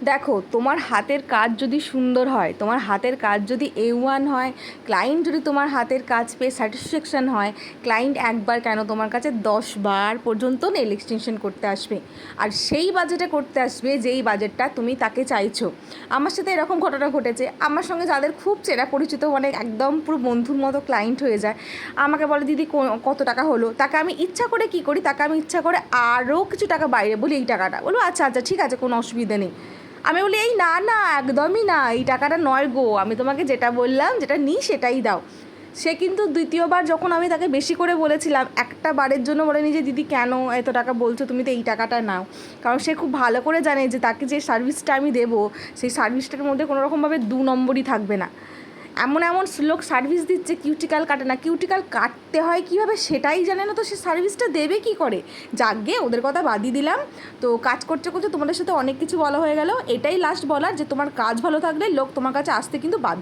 দেখো, তোমার হাতের কাজ যদি সুন্দর হয়, তোমার হাতের কাজ যদি A1 হয়, ক্লায়েন্ট যদি তোমার হাতের কাজ পেয়ে স্যাটিসফ্যাকশান হয়, ক্লায়েন্ট একবার কেন তোমার কাছে 10 বার পর্যন্ত নেল এক্সটেনশন করতে আসবে। আর সেই বাজেটে করতে আসবে যেই বাজেটটা তুমি তাকে চাইছো। আমার সাথে এরকম ঘটনা ঘটেছে। আমার সঙ্গে যাদের খুব চেনা পরিচিত, মানে একদম পুরো বন্ধুর মতো ক্লায়েন্ট হয়ে যায়, আমাকে বলে দিদি কত টাকা হলো। তাকে আমি ইচ্ছা করে কী করি, তাকে আমি ইচ্ছা করে আরও কিছু টাকা বাইরে বলি, এই টাকাটা বলো, আচ্ছা আচ্ছা ঠিক আছে, কোনো অসুবিধা নেই। আমি বলি, এই না না, একদমই না, এই টাকাটা নয় গো, আমি তোমাকে যেটা বললাম, যেটা নিই সেটাই দাও। সে কিন্তু দ্বিতীয়বার যখন আমি তাকে বেশি করে বলেছিলাম, একটা বারের জন্য বলেনি যে দিদি কেন এত টাকা বলছো, তুমি তো এই টাকাটা নাও। কারণ সে খুব ভালো করে জানে যে তাকে যে সার্ভিসটা আমি দেবো, সেই সার্ভিসটার মধ্যে কোনো রকমভাবে 2 নম্বরই থাকবে না। এমন এমন লোক সার্ভিস দিচ্ছে, কিউটিক্যাল কাটে না, কিউটিক্যাল কাটতে হয় কীভাবে সেটাই জানে না, তো সে সার্ভিসটা দেবে কী করে। যাকগে, ওদের কথা বাদই দিলাম। তো কাজ করতে করতে তোমাদের সাথে অনেক কিছু বলা হয়ে গেল। এটাই লাস্ট বলার যে তোমার কাজ ভালো থাকলে লোক তোমার কাছে আসতে কিন্তু বাধ্য।